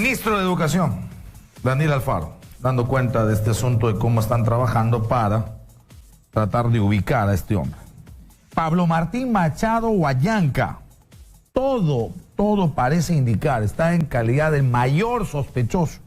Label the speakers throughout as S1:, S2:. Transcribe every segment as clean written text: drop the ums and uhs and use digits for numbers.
S1: Ministro de Educación, Daniel Alfaro, dando cuenta de este asunto de cómo están trabajando para tratar de ubicar a este hombre. Pablo Martín Machado Huallanca, todo parece indicar, está en calidad de mayor sospechoso.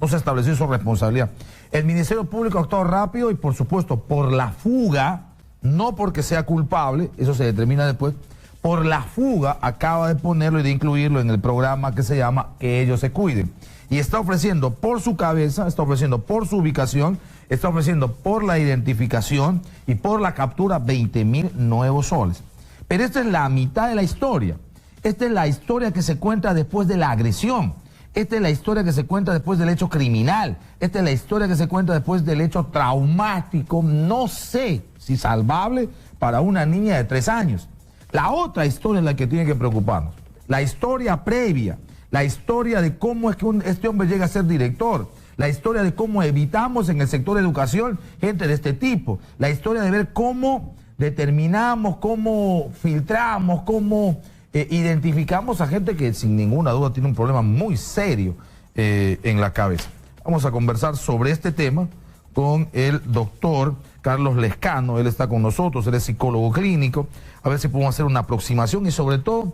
S1: No se estableció su responsabilidad. El Ministerio Público ha actuado rápido y, por supuesto, por la fuga, no porque sea culpable, eso se determina después, por la fuga acaba de ponerlo y de incluirlo en el programa que se llama Que Ellos Se Cuiden. Y está ofreciendo por su cabeza, está ofreciendo por su ubicación, está ofreciendo por la identificación y por la captura 20.000 nuevos soles. Pero esta es la mitad de la historia. Esta es la historia que se cuenta después de la agresión. Esta es la historia que se cuenta después del hecho criminal. Esta es la historia que se cuenta después del hecho traumático, no sé si salvable para una niña de 3 años. La otra historia es la que tiene que preocuparnos. La historia previa, la historia de cómo es que este hombre llega a ser director, la historia de cómo evitamos en el sector de educación gente de este tipo, la historia de ver cómo determinamos, cómo filtramos, cómo identificamos a gente que sin ninguna duda tiene un problema muy serio en la cabeza. Vamos a conversar sobre este tema con el doctor Carlos Lescano. Él está con nosotros, él es psicólogo clínico. A ver si podemos hacer una aproximación y sobre todo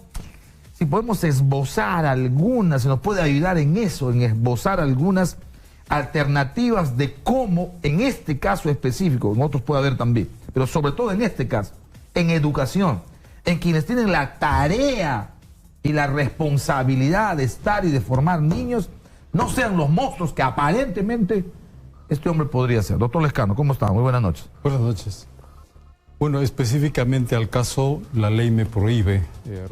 S1: si podemos esbozar algunas, si nos puede ayudar en eso, en esbozar algunas alternativas de cómo, en este caso específico, en otros puede haber también, pero sobre todo en este caso, en educación, en quienes tienen la tarea y la responsabilidad de estar y de formar niños, no sean los monstruos que aparentemente este hombre podría ser. Doctor Lescano, ¿cómo está? Muy buenas noches.
S2: Buenas noches. Bueno, específicamente al caso, la ley me prohíbe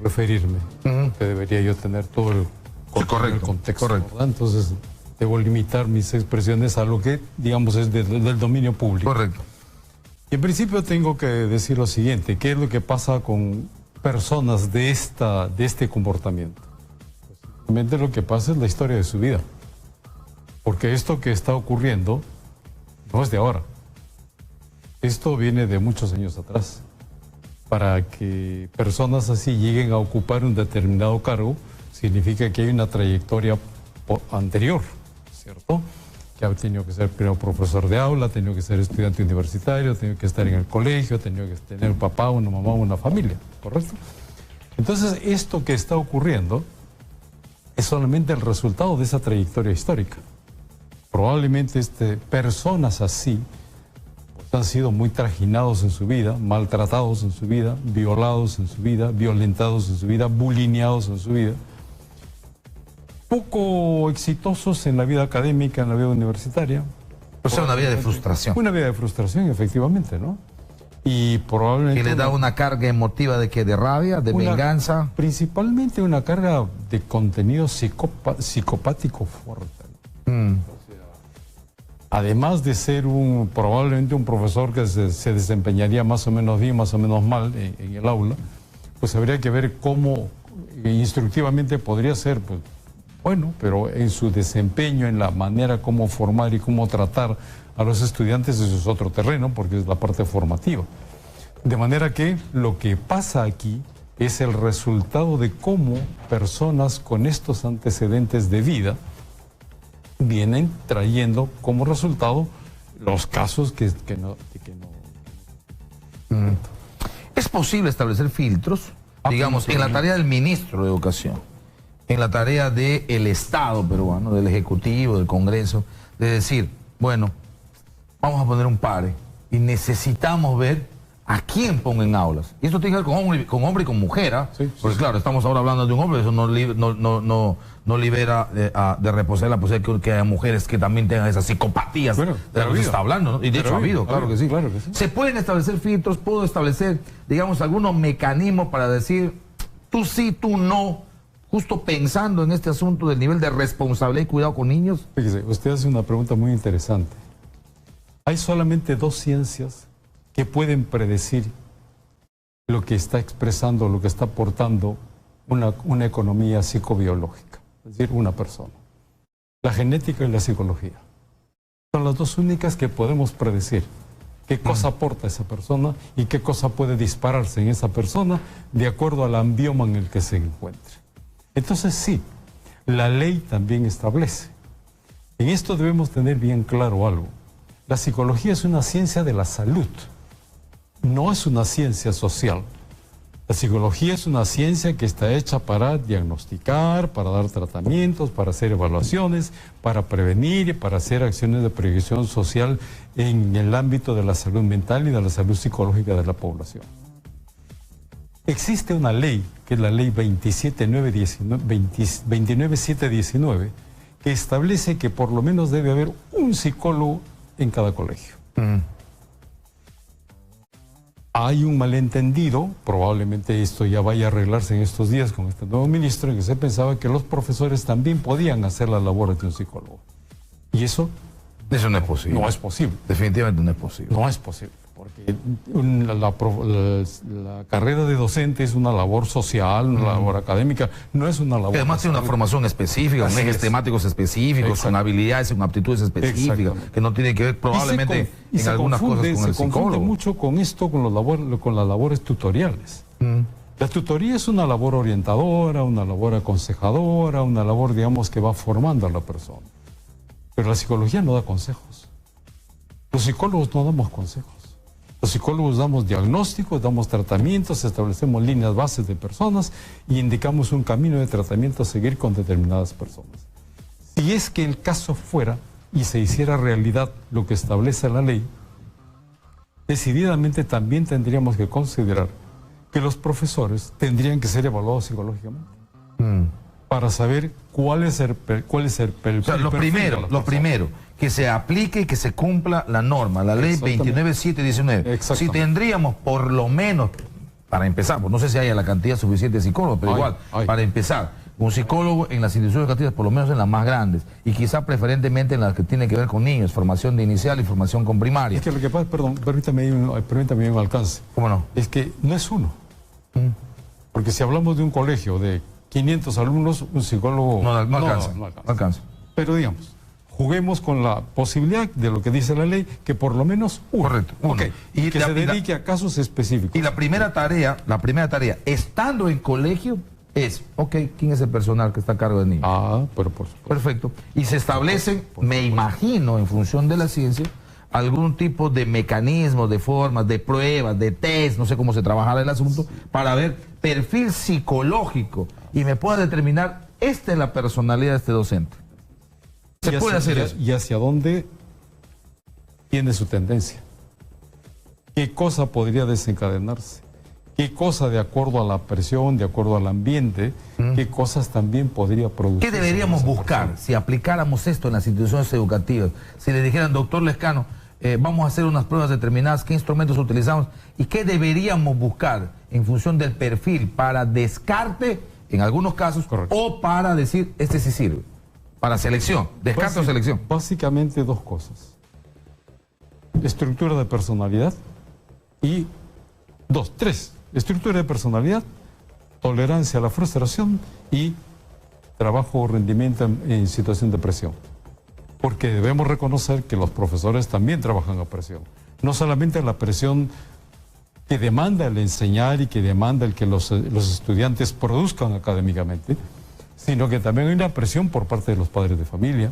S2: referirme. Que debería yo tener todo el contexto.
S1: Correcto.
S2: ¿Verdad? Entonces, debo limitar mis expresiones a lo que, digamos, es del dominio público.
S1: Correcto.
S2: Y en principio tengo que decir lo siguiente: ¿qué es lo que pasa con personas de este comportamiento? Pues, simplemente lo que pasa es la historia de su vida. Porque esto que está ocurriendo no es de ahora. Esto viene de muchos años atrás. Para que personas así lleguen a ocupar un determinado cargo, significa que hay una trayectoria anterior, ¿cierto? Que ha tenido que ser primero profesor de aula, ha tenido que ser estudiante universitario, ha tenido que estar en el colegio, ha tenido que tener un papá, una mamá, una familia, ¿correcto? Entonces, esto que está ocurriendo es solamente el resultado de esa trayectoria histórica. Probablemente personas así han sido muy trajinados en su vida, maltratados en su vida, violados en su vida, violentados en su vida, bulineados en su vida, poco exitosos en la vida académica, en la vida universitaria.
S1: O sea, una vida de frustración.
S2: Una vida de frustración, efectivamente, ¿no? Y probablemente...
S1: ¿Y le da una carga emotiva de qué? ¿De rabia? ¿De venganza?
S2: Principalmente una carga de contenido psicopático fuerte. Además de ser probablemente un profesor que se desempeñaría más o menos bien, más o menos mal en el aula, pues habría que ver cómo instructivamente podría ser, pues, bueno, pero en su desempeño, en la manera como formar y cómo tratar a los estudiantes, eso es otro terreno, porque es la parte formativa. De manera que lo que pasa aquí es el resultado de cómo personas con estos antecedentes de vida vienen trayendo como resultado los casos que no.
S1: ¿Es posible establecer filtros, digamos, en la tarea del ministro de Educación, en la tarea del Estado peruano, del Ejecutivo, del Congreso, de decir, bueno, vamos a poner un pare y necesitamos ver a quién ponga en aulas? Y esto tiene que ver con hombre y con mujer, ¿ah?
S2: Sí,
S1: porque claro, estamos ahora hablando de un hombre, eso no libera de reposar la posibilidad que haya mujeres que también tengan esas psicopatías de las que se está hablando, ¿no? Y de hecho ha habido, claro que sí. ¿Se pueden establecer filtros? ¿Puedo establecer, digamos, algunos mecanismos para decir tú sí, tú no? Justo pensando en este asunto del nivel de responsabilidad y cuidado con niños.
S2: Fíjese, usted hace una pregunta muy interesante. Hay solamente 2 ciencias que pueden predecir lo que está expresando, lo que está aportando una economía psicobiológica, es decir, una persona. La genética y la psicología. Son las 2 únicas que podemos predecir qué cosa aporta esa persona y qué cosa puede dispararse en esa persona de acuerdo al ambioma en el que se encuentre. Entonces sí, La ley también establece. En esto debemos tener bien claro algo. La psicología es una ciencia de la salud, no es una ciencia social. La psicología es una ciencia que está hecha para diagnosticar, para dar tratamientos, para hacer evaluaciones, para prevenir y para hacer acciones de prevención social en el ámbito de la salud mental y de la salud psicológica de la población. Existe una ley, que es la ley 29719, que establece que por lo menos debe haber un psicólogo en cada colegio. Hay un malentendido, probablemente esto ya vaya a arreglarse en estos días con este nuevo ministro, en que se pensaba que los profesores también podían hacer la labor de un psicólogo. Y eso
S1: no es posible.
S2: No es posible.
S1: Definitivamente no es posible.
S2: No es posible, porque la carrera de docente es una labor social, una labor académica, no es una labor...
S1: Y además tiene una formación específica, con ejes temáticos específicos, con habilidades y con aptitudes específicas, que no tiene que ver probablemente en algunas cosas con el psicólogo.
S2: Se confunde mucho con esto, con las labores tutoriales. La tutoría es una labor orientadora, una labor aconsejadora, una labor, digamos, que va formando a la persona. Pero la psicología no da consejos. Los psicólogos no damos consejos. Los psicólogos damos diagnósticos, damos tratamientos, establecemos líneas bases de personas y indicamos un camino de tratamiento a seguir con determinadas personas. Si es que el caso fuera y se hiciera realidad lo que establece la ley, decididamente también tendríamos que considerar que los profesores tendrían que ser evaluados psicológicamente para saber cuál es el perfil.
S1: O sea, lo primero, que se aplique y que se cumpla la norma, la ley 29719. Si tendríamos por lo menos, para empezar, pues no sé si haya la cantidad suficiente de psicólogos, pero para empezar, un psicólogo en las instituciones educativas, por lo menos en las más grandes, y quizá preferentemente en las que tienen que ver con niños, formación de inicial y formación con primaria.
S2: Es que lo que pasa, perdón, permítame un alcance.
S1: ¿Cómo no?
S2: Es que no es uno. Porque si hablamos de un colegio de 500 alumnos, un psicólogo
S1: no alcanza.
S2: Pero digamos, juguemos con la posibilidad de lo que dice la ley, que por lo menos uno.
S1: Correcto. Uno.
S2: Okay. Y que se dedique a casos específicos.
S1: Y la primera tarea, estando en colegio, es, ¿quién es el personal que está a cargo del niño?
S2: Pero por supuesto.
S1: Perfecto. Y se establecen, me imagino, en función de la ciencia, algún tipo de mecanismos, de formas, de pruebas, de test, no sé cómo se trabajará el asunto, para ver perfil psicológico y me pueda determinar, esta es la personalidad de este docente. ¿Se puede hacer eso?
S2: ¿Y hacia dónde tiene su tendencia? ¿Qué cosa podría desencadenarse? ¿Qué cosa, de acuerdo a la presión, de acuerdo al ambiente, qué cosas también podría producir?
S1: ¿Qué deberíamos buscar si aplicáramos esto en las instituciones educativas? Si le dijeran, doctor Lescano, vamos a hacer unas pruebas determinadas, ¿qué instrumentos utilizamos? ¿Y qué deberíamos buscar en función del perfil para descarte, en algunos casos, o para decir, este sí sirve? Para selección, descarte o selección.
S2: Básicamente dos cosas. Estructura de personalidad y tres. Estructura de personalidad, tolerancia a la frustración y trabajo o rendimiento en situación de presión. Porque debemos reconocer que los profesores también trabajan a presión. No solamente la presión que demanda el enseñar y que demanda el que los estudiantes produzcan académicamente, sino que también hay una presión por parte de los padres de familia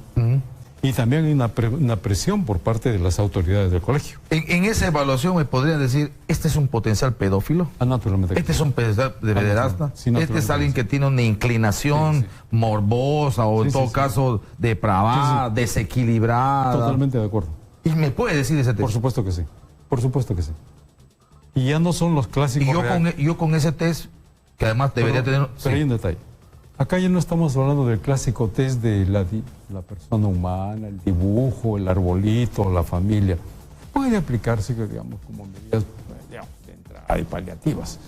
S2: y también hay una presión por parte de las autoridades del colegio.
S1: En esa evaluación me podrían decir, ¿este es un potencial pedófilo?
S2: Naturalmente.
S1: ¿Este es un potencial de pederasta?
S2: Sí,
S1: ¿Este es alguien que tiene una inclinación morbosa o en todo caso depravada, desequilibrada?
S2: Totalmente de acuerdo.
S1: ¿Y me puede decir ese test?
S2: Por supuesto que sí. Por supuesto que sí. Y ya no son los clásicos.
S1: Y yo con ese test, que además debería tener...
S2: Pero hay un detalle. Acá ya no estamos hablando del clásico test de la persona humana, el dibujo, el arbolito, la familia. Puede aplicarse, digamos, como medidas de entrada y paliativas.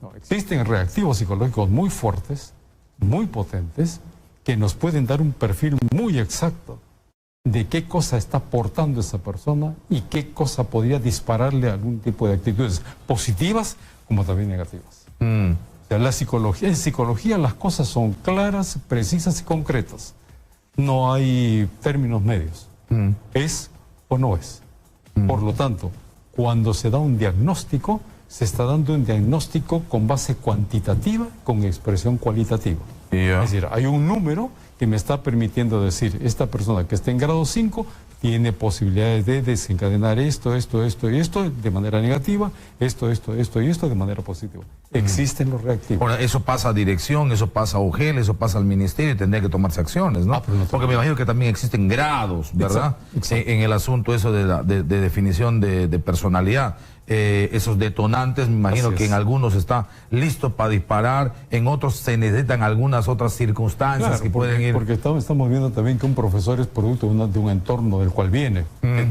S2: No, existen reactivos psicológicos muy fuertes, muy potentes, que nos pueden dar un perfil muy exacto de qué cosa está aportando esa persona y qué cosa podría dispararle algún tipo de actitudes positivas como también negativas. En psicología las cosas son claras, precisas y concretas. No hay términos medios. ¿Es o no es? Por lo tanto, cuando se da un diagnóstico, se está dando un diagnóstico con base cuantitativa, con expresión cualitativa. Es decir, hay un número que me está permitiendo decir, esta persona que está en grado 5 tiene posibilidades de desencadenar esto y esto de manera negativa, esto y esto de manera positiva. Existen los reactivos.
S1: Ahora, eso pasa a dirección, eso pasa a UGEL, eso pasa al ministerio y tendría que tomarse acciones, ¿no? Porque me imagino que también existen grados, ¿verdad?
S2: Exacto.
S1: En el asunto eso de definición de personalidad. Esos detonantes, me imagino que en algunos está listo para disparar, en otros se necesitan algunas otras circunstancias,
S2: claro,
S1: que pueden ir...
S2: Porque estamos viendo también que un profesor es producto de un entorno del cual viene.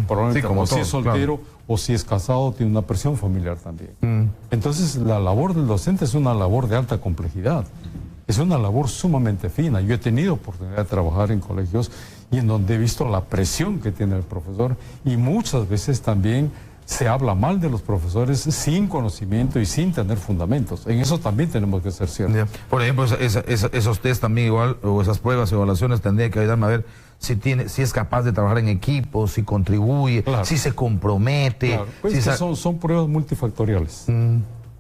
S2: Probablemente,
S1: sí, como
S2: si
S1: todo,
S2: es soltero,
S1: claro.
S2: O si es casado, tiene una presión familiar también. Entonces, la labor del docente es una labor de alta complejidad. Es una labor sumamente fina. Yo he tenido oportunidad de trabajar en colegios y en donde he visto la presión que tiene el profesor, y muchas veces también se habla mal de los profesores sin conocimiento y sin tener fundamentos. En eso también tenemos que ser ciertos.
S1: Por ejemplo, esos test también igual, o esas pruebas y evaluaciones tendrían que ayudarme a ver si es capaz de trabajar en equipo, si contribuye,
S2: claro,
S1: si se compromete.
S2: Claro. Pues
S1: si
S2: son pruebas multifactoriales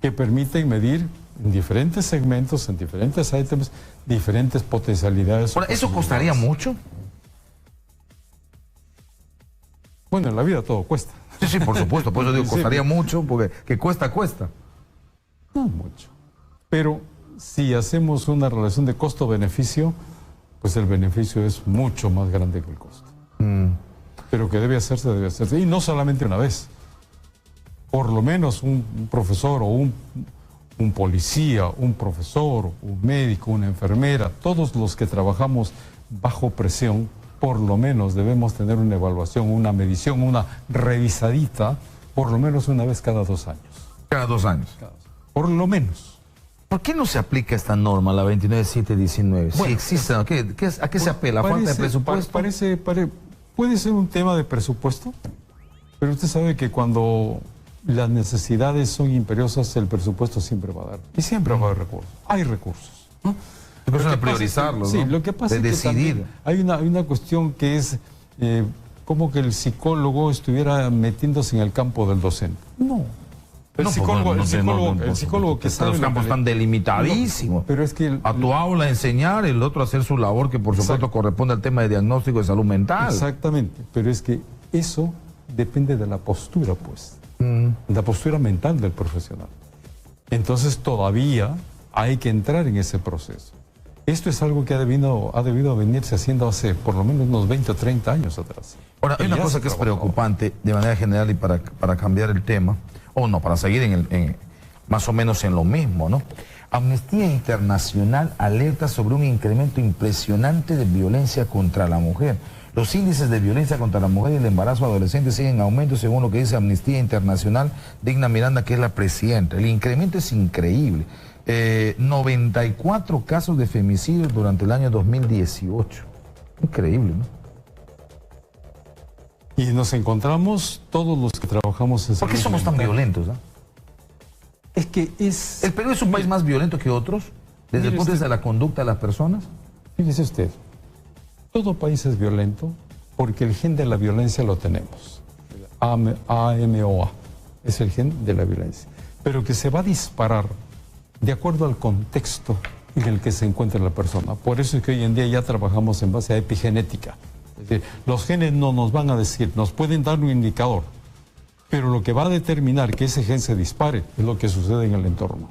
S2: que permiten medir en diferentes segmentos, en diferentes ítems, diferentes potencialidades.
S1: Ahora, ¿eso costaría mucho?
S2: Bueno, en la vida todo cuesta.
S1: Sí, por supuesto, por eso digo, costaría mucho, porque que cuesta.
S2: No mucho. Pero si hacemos una relación de costo-beneficio, pues el beneficio es mucho más grande que el costo. Pero que debe hacerse, debe hacerse. Y no solamente una vez. Por lo menos un profesor o un policía, un profesor, un médico, una enfermera, todos los que trabajamos bajo presión, por lo menos debemos tener una evaluación, una medición, una revisadita, por lo menos una vez cada 2 años.
S1: Cada 2 años.
S2: Por lo menos.
S1: ¿Por qué no se aplica esta norma, la 29719?
S2: Bueno,
S1: si existe, ¿a qué se apela? ¿Falta de presupuesto?
S2: Puede ser un tema de presupuesto, pero usted sabe que cuando las necesidades son imperiosas, el presupuesto siempre va a dar. Y siempre va a haber recursos. Hay recursos, ¿no?
S1: Es cuestión de priorizarlo,
S2: sí,
S1: ¿no?
S2: Lo que pasa
S1: de
S2: es que
S1: decidir.
S2: Hay una cuestión que es como que el psicólogo estuviera metiéndose en el campo del docente. No. El psicólogo que sabe...
S1: Los campos están delimitadísimos.
S2: Pero es que...
S1: A tu aula enseñar, el otro hacer su labor, que por supuesto corresponde al tema de diagnóstico de salud mental.
S2: Exactamente. Pero es que eso depende de la postura, pues. La postura mental del profesional. Entonces todavía hay que entrar en ese proceso. Esto es algo que ha debido venirse haciendo hace por lo menos unos 20 o 30 años atrás.
S1: Ahora, hay una cosa que es preocupante de manera general y para cambiar el tema, o no, para seguir más o menos en lo mismo, ¿no? Amnistía Internacional alerta sobre un incremento impresionante de violencia contra la mujer. Los índices de violencia contra la mujer y el embarazo adolescente siguen en aumento, según lo que dice Amnistía Internacional. Digna Miranda, que es la presidenta. El incremento es increíble. 94 casos de femicidio durante el año 2018. Increíble, ¿no?
S2: Y nos encontramos todos los que trabajamos en...
S1: ¿Por qué somos tan violentos?
S2: Es que es...
S1: ¿El Perú es un país más violento que otros desde el punto de vista de la conducta de las personas?
S2: Fíjese usted, todo país es violento porque el gen de la violencia lo tenemos. AMOA es el gen de la violencia. Pero que se va a disparar de acuerdo al contexto en el que se encuentra la persona. Por eso es que hoy en día ya trabajamos en base a epigenética. Es decir, los genes no nos van a decir, nos pueden dar un indicador, pero lo que va a determinar que ese gen se dispare es lo que sucede en el entorno.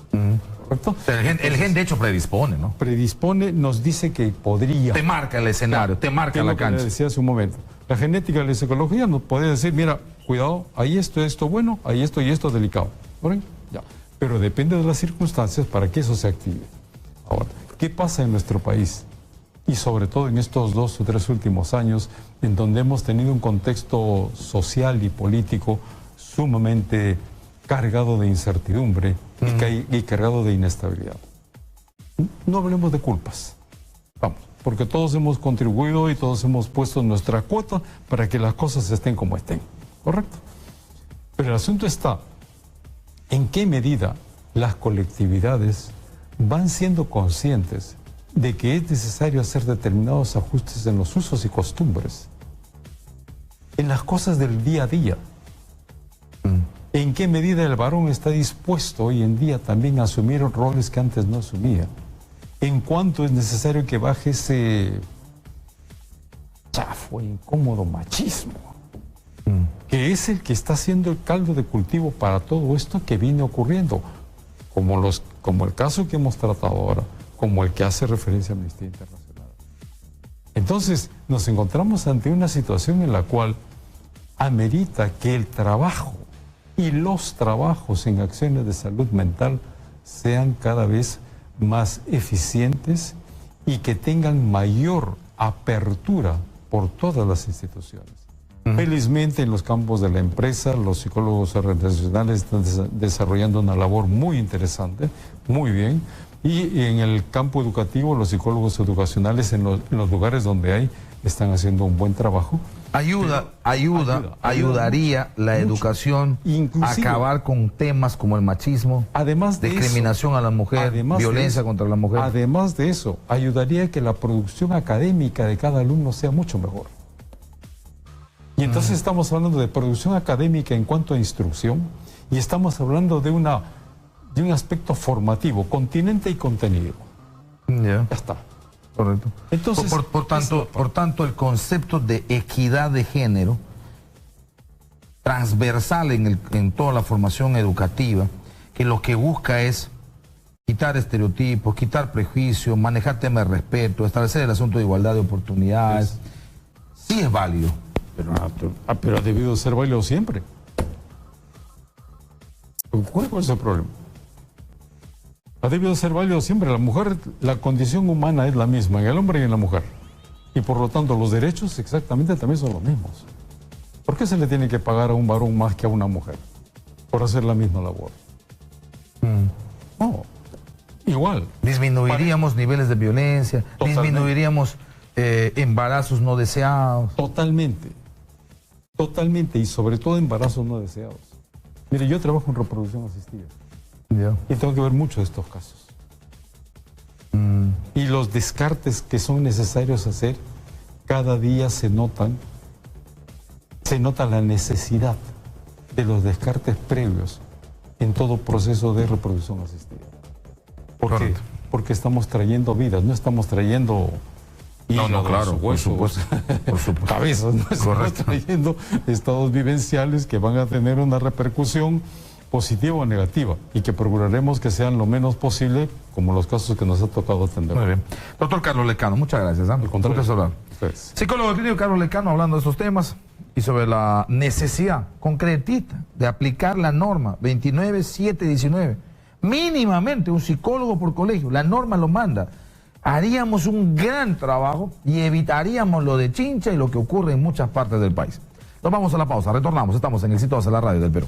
S2: ¿Correcto?
S1: El gen de hecho predispone, ¿no?
S2: Predispone, nos dice que podría.
S1: Te marca el escenario, te marca la cancha.
S2: Le decía hace un momento. La genética y la psicología nos puede decir, mira, cuidado, hay esto bueno, hay esto y esto delicado. ¿Ven? Ya. Pero depende de las circunstancias para que eso se active. Ahora, ¿qué pasa en nuestro país? Y sobre todo en estos 2 o 3 últimos años, en donde hemos tenido un contexto social y político sumamente cargado de incertidumbre y cargado de inestabilidad. No hablemos de culpas, vamos, porque todos hemos contribuido y todos hemos puesto nuestra cuota para que las cosas estén como estén, ¿correcto? Pero el asunto está en qué medida las colectividades van siendo conscientes de que es necesario hacer determinados ajustes en los usos y costumbres, en las cosas del día a día. ¿En qué medida el varón está dispuesto hoy en día también a asumir roles que antes no asumía? ¿En cuánto es necesario que baje ese chafo, incómodo machismo, que es el que está haciendo el caldo de cultivo para todo esto que viene ocurriendo, como el caso que hemos tratado ahora, como el que hace referencia a Amnistía Internacional. Entonces, nos encontramos ante una situación en la cual amerita que el trabajo y los trabajos en acciones de salud mental sean cada vez más eficientes y que tengan mayor apertura por todas las instituciones. Felizmente en los campos de la empresa, los psicólogos organizacionales están desarrollando una labor muy interesante, muy bien, y en el campo educativo, los psicólogos educacionales en los lugares donde hay, están haciendo un buen trabajo.
S1: Ayudaría la educación a acabar con temas como el machismo,
S2: además de
S1: discriminación a la mujer, violencia contra la mujer.
S2: Además de eso, ayudaría a que la producción académica de cada alumno sea mucho mejor. Y entonces estamos hablando de producción académica en cuanto a instrucción y estamos hablando de un aspecto formativo, continente y contenido.
S1: Ya
S2: está.
S1: Correcto.
S2: Entonces,
S1: por tanto, el concepto de equidad de género transversal en toda la formación educativa, que lo que busca es quitar estereotipos, quitar prejuicios, manejar temas de respeto, establecer el asunto de igualdad de oportunidades, sí es válido.
S2: Pero ha debido ser válido siempre. ¿Cuál es el problema? Ha debido ser válido siempre. La mujer, la condición humana es la misma en el hombre y en la mujer. Y por lo tanto los derechos exactamente también son los mismos. ¿Por qué se le tiene que pagar a un varón más que a una mujer por hacer la misma labor? No, igual.
S1: Disminuiríamos niveles de violencia, disminuiríamos embarazos no deseados.
S2: Totalmente, y sobre todo embarazos no deseados. Mire, yo trabajo en reproducción asistida. Y tengo que ver muchos de estos casos. Y los descartes que son necesarios hacer, cada día se nota la necesidad de los descartes previos en todo proceso de reproducción asistida. ¿Por qué? Porque estamos trayendo vidas, no estamos trayendo
S1: claro,
S2: huesos,
S1: por supuesto.
S2: cabezas, no estamos trayendo estados vivenciales que van a tener una repercusión positiva o negativa y que procuraremos que sean lo menos posible, como los casos que nos ha tocado atender.
S1: Muy bien. Doctor Carlos Lecano, muchas gracias.
S2: Al contrario.
S1: Psicólogo clínico Carlos Lecano hablando de estos temas y sobre la necesidad concretita de aplicar la norma 29719. Mínimamente un psicólogo por colegio, la norma lo manda. Haríamos un gran trabajo y evitaríamos lo de Chincha y lo que ocurre en muchas partes del país. Nos vamos a la pausa, retornamos, estamos en Exitosa, la radio del Perú.